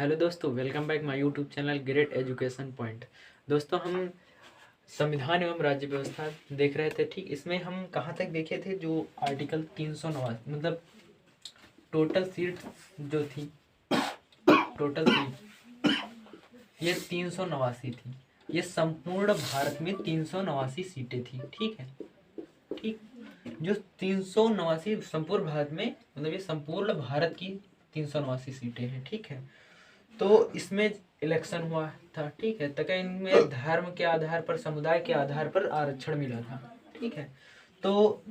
Hello दोस्तों, welcome back my YouTube channel great education point. दोस्तों, हम संविधान एवं राज्य व्यवस्था देख रहे थे। ठीक, इसमें हम कहाँ तक देखे थे? जो आर्टिकल 389 मतलब टोटल सीट जो थी, टोटल सीट ये 389 थी। ये संपूर्ण भारत में 389 सीटें थी। ठीक है, ठीक। जो 389 संपूर्ण भारत में, मतलब ये संपूर्ण भारत की 389 सीटें हैं। ठीक है, तो इसमें इलेक्शन हुआ था। ठीक है, तक इनमें धर्म के आधार पर, समुदाय के आधार पर आरक्षण मिला था। ठीक है, तो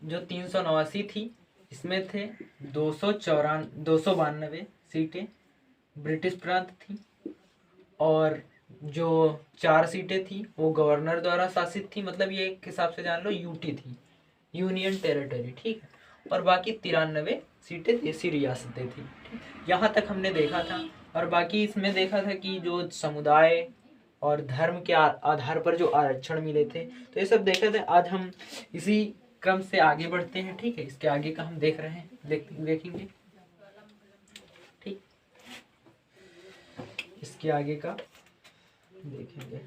जो 389 थी, इसमें थे 292 सीटें ब्रिटिश प्रांत थी, और जो 4 सीटें थी वो गवर्नर द्वारा शासित थी। मतलब ये एक हिसाब से जान लो यूटी थी, यूनियन टेरिटरी। ठीक है, और बाकी 93 सीटें देसी रियासतें थी। यहाँ तक हमने देखा था। और बाकी इसमें देखा था कि जो समुदाय और धर्म के आधार पर जो आरक्षण मिले थे, तो ये सब देखा था। आज हम इसी क्रम से आगे बढ़ते हैं। ठीक है, इसके आगे का हम देख रहे हैं, देखेंगे। ठीक, इसके आगे का देखेंगे।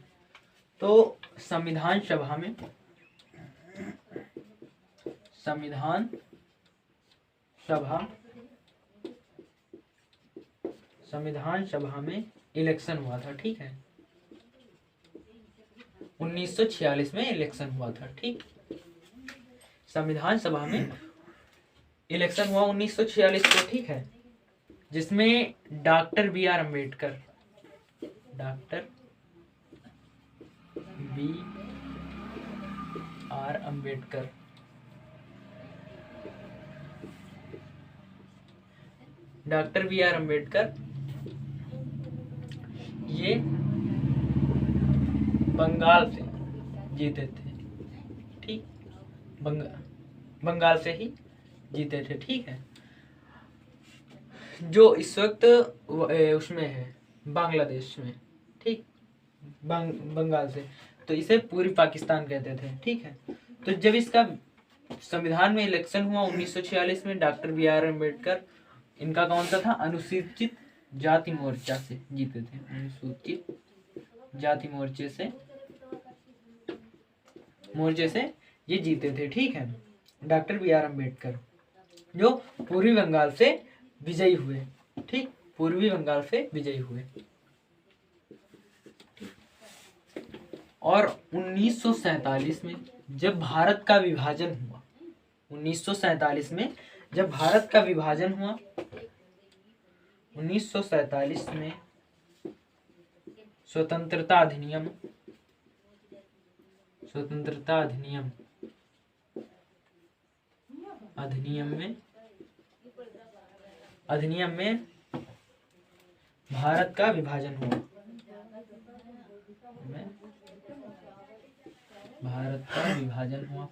तो संविधान सभा में इलेक्शन हुआ था। ठीक है, 1946 में इलेक्शन हुआ था। ठीक, संविधान सभा में इलेक्शन हुआ 1946 को। ठीक है, जिसमें डॉक्टर बी आर अम्बेडकर ये बंगाल से जीते थे। ठीक, बंगाल से ही जीते थे। ठीक है, जो इस वक्त उसमें है बांग्लादेश में। ठीक, बंगाल से, तो इसे पूर्वी पाकिस्तान कहते थे। ठीक है, तो जब इसका संविधान में इलेक्शन हुआ 1946 में, डॉक्टर बी आर अम्बेडकर, इनका कौन सा था? अनुसूचित जाति मोर्चा से जीते थे। अनुसूचित जाति मोर्चे से ये जीते थे। ठीक है, डॉक्टर बी आर अम्बेडकर जो पूर्वी बंगाल से विजयी हुए। ठीक, पूर्वी बंगाल से विजयी हुए। और 1947 में जब भारत का विभाजन हुआ, 1947 में जब भारत का विभाजन हुआ, 1947 में स्वतंत्रता अधिनियम में भारत का विभाजन हुआ।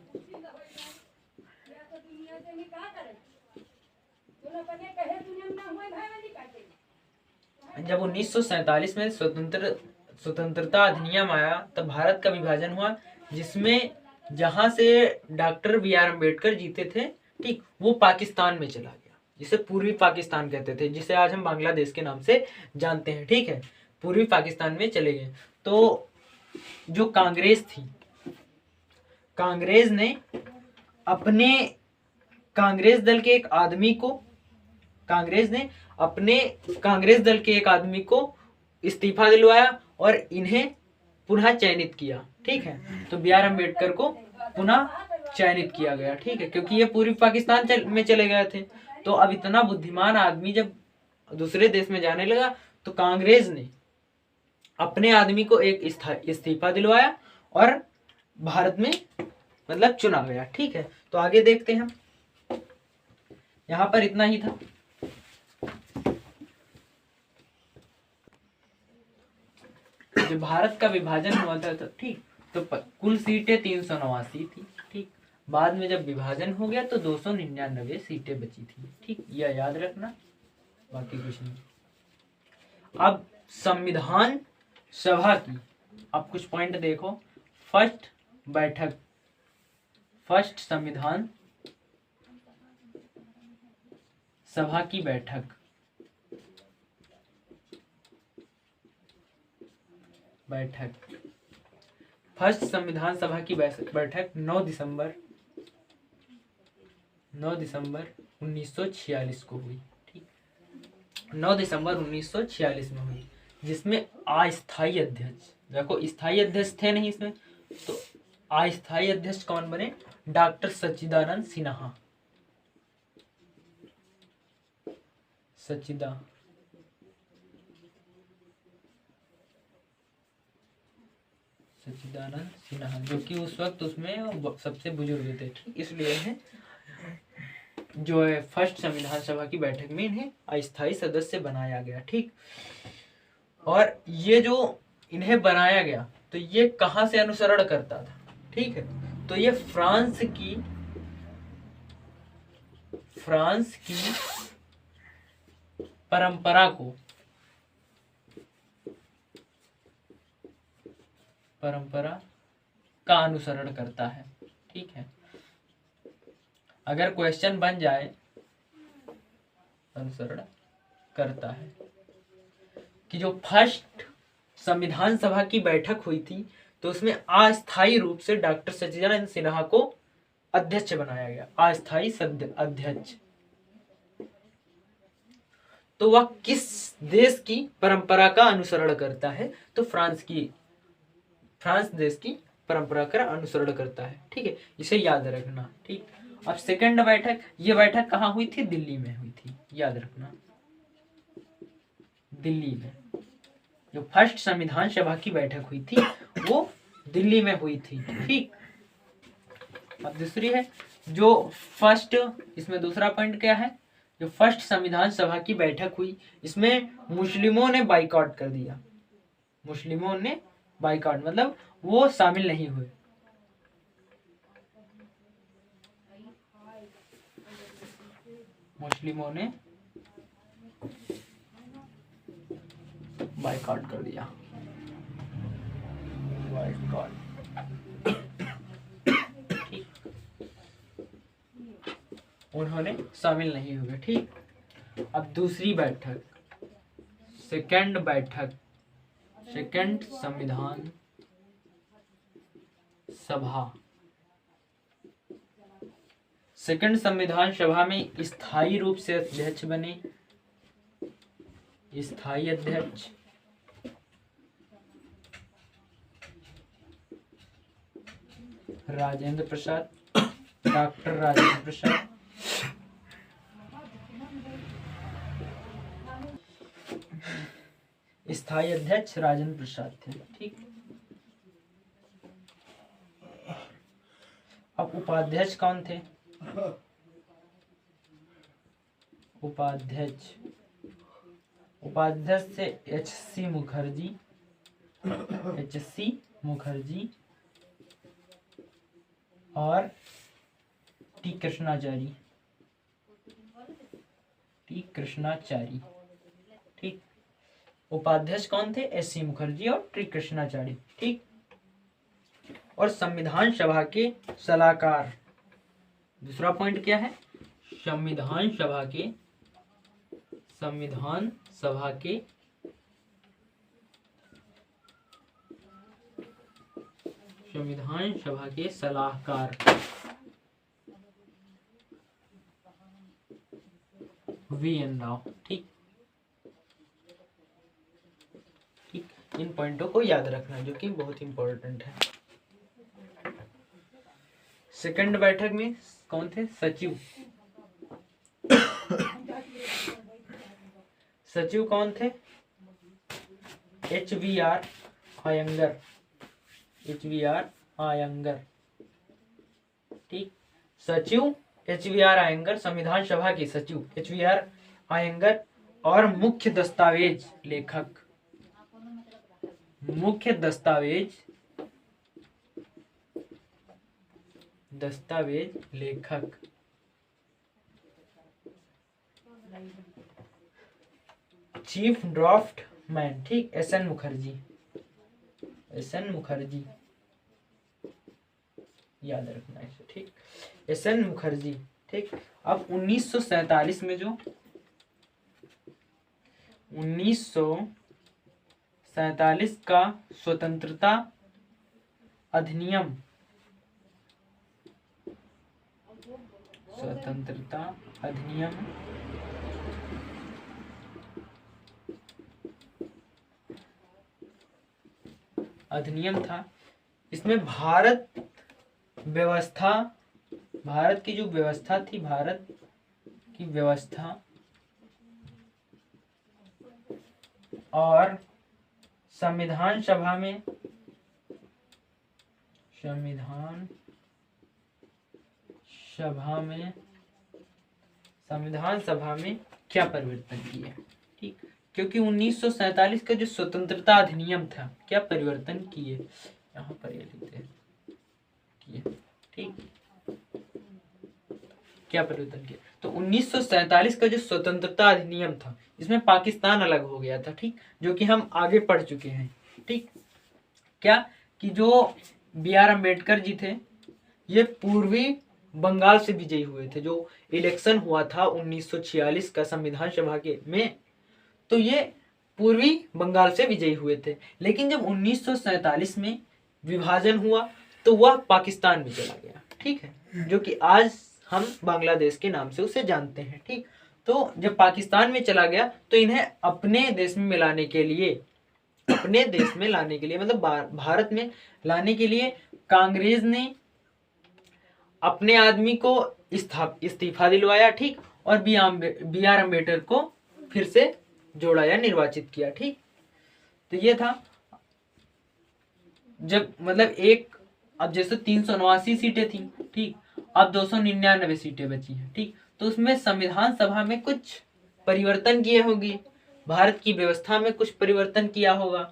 जब 1947 में स्वतंत्रता अधिनियम आया, तब भारत का विभाजन हुआ, जिसमें जहां से डॉक्टर बी आर अम्बेडकर जीते थे, ठीक, वो पाकिस्तान में चला गया, जिसे पूर्वी पाकिस्तान कहते थे, जिसे आज हम बांग्लादेश के नाम से जानते हैं। ठीक है, पूर्वी पाकिस्तान में चले गए। तो जो कांग्रेस थी, कांग्रेस ने अपने कांग्रेस दल के एक आदमी को इस्तीफा दिलवाया और इन्हें पुनः चयनित किया। ठीक है, तो बी आर अम्बेडकर को पुनः चयनित किया गया। ठीक है, क्योंकि ये पूर्वी पाकिस्तान में चले गए थे। तो अब इतना बुद्धिमान आदमी जब दूसरे देश में जाने लगा, तो कांग्रेस ने अपने आदमी को एक इस्तीफा दिलवाया और भारत में मतलब चुना गया। ठीक है, तो आगे देखते हैं हम। यहाँ पर इतना ही था। जब भारत का विभाजन हुआ था, तो ठीक, तो कुल सीटें 389 थी। ठीक, बाद में जब विभाजन हो गया तो 299 सीटें बची थी। ठीक, यह याद रखना, बाकी कुछ नहीं। अब संविधान सभा की अब कुछ पॉइंट देखो। फर्स्ट संविधान सभा की बैठक बैठक, फर्स्ट संविधान सभा की बैठक 9 दिसंबर 1946 को हुई। ठीक, 9 दिसंबर 1946 में हुई, जिसमें अस्थायी अध्यक्ष, देखो स्थायी अध्यक्ष थे नहीं इसमें, तो अस्थायी अध्यक्ष कौन बने? डॉक्टर सच्चिदानंद सिन्हा। सच्चिदानंद सिन्हा, जो कि उस वक्त उसमें सबसे बुजुर्ग थे। ठीक, इसलिए है जो है फर्स्ट संविधान सभा की बैठक में इन्हें अस्थायी सदस्य बनाया गया। ठीक, और ये जो इन्हें बनाया गया, तो ये कहां से अनुसरण करता था? ठीक है, तो ये फ्रांस की परंपरा का अनुसरण करता है। ठीक है, अगर क्वेश्चन बन जाए, अनुसरण करता है कि जो फर्स्ट संविधान सभा की बैठक हुई थी, तो उसमें अस्थायी रूप से डॉक्टर सच्चिदानंद सिन्हा को अध्यक्ष बनाया गया, अस्थायी अध्यक्ष। तो वह किस देश की परंपरा का अनुसरण करता है? तो फ्रांस देश की परंपरा का अनुसरण करता है। ठीक है, इसे याद रखना। ठीक, अब सेकंड बैठक, ये बैठक कहाँ हुई थी? दिल्ली में हुई थी, याद रखना, दिल्ली में। जो फर्स्ट संविधान सभा की बैठक हुई थी वो दिल्ली में हुई थी। ठीक, अब दूसरी है जो फर्स्ट, इसमें दूसरा पॉइंट क्या है? जो फर्स्ट संविधान सभा की बैठक हुई, इसमें मुस्लिमों ने बाइकआउट कर दिया। मुस्लिमों ने बाइकआउट मतलब वो शामिल नहीं हुए। मुस्लिमों ने बाइकआउट कर दिया, बाइकआउट। उन्होंने शामिल नहीं हुए। ठीक, अब दूसरी बैठक, सेकंड संविधान सभा। सेकंड संविधान सभा में स्थायी रूप से अध्यक्ष बने, स्थायी अध्यक्ष राजेंद्र प्रसाद, डॉक्टर राजेंद्र प्रसाद। स्थायी अध्यक्ष राजेंद्र प्रसाद थे। ठीक, अब उपाध्यक्ष कौन थे? उपाध्यक्ष थे एच.सी. मुखर्जी और टी कृष्णाचारी। ठीक, उपाध्यक्ष कौन थे? एच.सी. मुखर्जी और टी कृष्णाचारी। ठीक, और संविधान सभा के सलाहकार, दूसरा पॉइंट क्या है? संविधान सभा के सलाहकार वी.एन. राव। ठीक, इन पॉइंटों को याद रखना जो कि बहुत इंपॉर्टेंट है। सेकंड बैठक में कौन थे? सचिव कौन थे? एच.वी.आर. आयंगर। ठीक, सचिव एच.वी.आर. आयंगर, संविधान सभा के सचिव एच.वी.आर. आयंगर, और मुख्य दस्तावेज लेखक चीफ ड्राफ्ट मैन। ठीक, एस.एन. मुखर्जी, याद रखना इसे। ठीक, एस.एन. मुखर्जी। ठीक, अब 1947 1947 का स्वतंत्रता अधिनियम, स्वतंत्रता अधिनियम था। इसमें भारत की जो व्यवस्था थी, भारत की व्यवस्था और संविधान सभा में क्या परिवर्तन किया, ठीक। क्योंकि 1947 का जो स्वतंत्रता अधिनियम था, क्या परिवर्तन किए, यहाँ पर ये लिखते हैं किए, ठीक। क्या परिवर्तन किया, तो 1947 का जो स्वतंत्रता अधिनियम था, इसमें पाकिस्तान अलग हो गया था, ठीक, जो कि हम आगे पढ़ चुके हैं, ठीक। क्या कि जो B.R. अम्बेडकर जी थे, ये पूर्वी बंगाल से विजयी हुए थे। जो इलेक्शन हुआ था 1946 का संविधान सभा के में, तो ये पूर्वी बंगाल से विजयी हुए थे। लेकिन जब 1947 में विभाजन हुआ तो वह पाकिस्तान में चला गया, ठीक है, जो कि आज हम बांग्लादेश के नाम से उसे जानते हैं, ठीक। तो जब पाकिस्तान में चला गया तो इन्हें अपने देश में लाने के लिए मतलब भारत में लाने के लिए कांग्रेस ने अपने आदमी को इस्तीफा दिलवाया, ठीक, और B.R. अम्बेडकर को फिर से जोड़ा या निर्वाचित किया, ठीक। तो ये था जब मतलब अब जैसे 389 सीटें थी, ठीक, अब 299 सीटें बची हैं, ठीक। तो उसमें संविधान सभा में कुछ परिवर्तन किए होंगे, भारत की व्यवस्था में कुछ परिवर्तन किया होगा,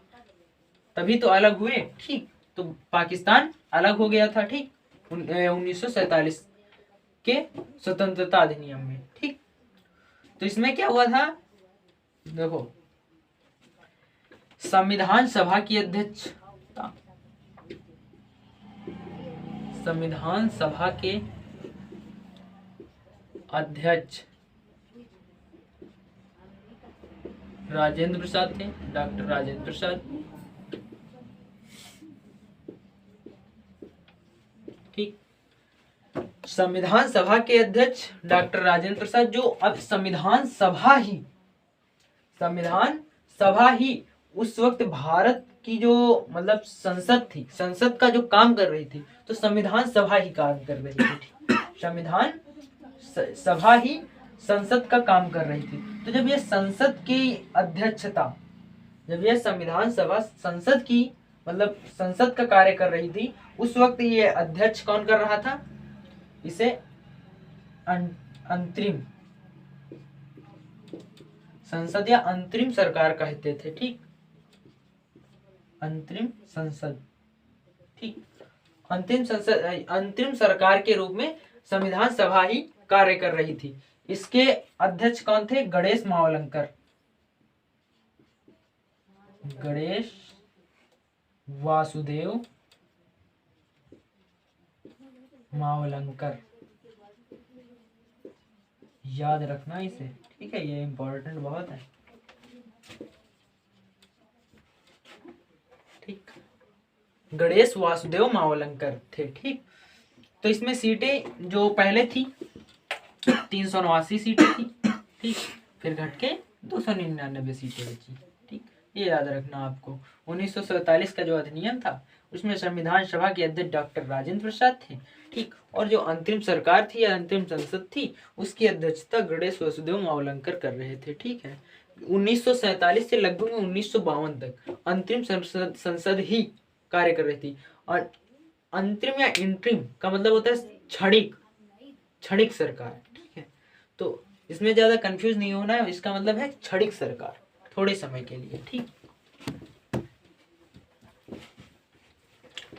तभी तो अलग हुए, ठीक। तो पाकिस्तान अलग हो गया था, ठीक, 1947 के स्वतंत्रता अधिनियम में, ठीक। तो इसमें क्या हुआ था, देखो, संविधान सभा की अध्यक्षता, संविधान सभा के अध्यक्ष राजेंद्र प्रसाद थे, डॉक्टर राजेंद्र प्रसाद, ठीक। संविधान सभा के अध्यक्ष डॉक्टर राजेंद्र प्रसाद, जो अब संविधान सभा ही उस वक्त भारत की जो मतलब संसद थी, संसद का जो काम कर रही थी, तो संविधान सभा ही काम कर रही थी, संविधान सभा ही संसद का काम कर रही थी। तो जब ये संसद की अध्यक्षता, जब यह संविधान सभा संसद की मतलब संसद का कार्य कर रही थी, उस वक्त ये अध्यक्ष कौन कर रहा था, इसे अंतरिम संसद या अंतरिम सरकार कहते थे, ठीक, अंतरिम संसद, ठीक। अंतरिम सरकार के रूप में संविधान सभा ही कार्य कर रही थी। इसके अध्यक्ष कौन थे, गणेश मावलंकर, गणेश वासुदेव मावलंकर, याद रखना इसे, ठीक है, ये इंपॉर्टेंट बहुत है, ठीक। गणेश वासुदेव मावलंकर थे, ठीक। तो इसमें सीटें जो पहले थी 389 सीटें थी, ठीक, फिर घट के 299 सीटें बची, ठीक, ये याद रखना आपको। 1947 का जो अधिनियम था, उसमें संविधान सभा के अध्यक्ष डॉक्टर राजेंद्र प्रसाद थे, ठीक, और जो अंतरिम सरकार थी या अंतरिम संसद थी, उसकी अध्यक्षता गणेश वासुदेव मावलंकर कर रहे थे, ठीक है। 1947 से लगभग 1952 तक अंतरिम संसद ही कार्य कर रही थी। और अंतरिम या इंटरिम का मतलब होता है क्षणिक सरकार, ठीक है। तो इसमें ज्यादा कंफ्यूज नहीं होना है, इसका मतलब है क्षणिक सरकार, थोड़े समय के लिए, ठीक।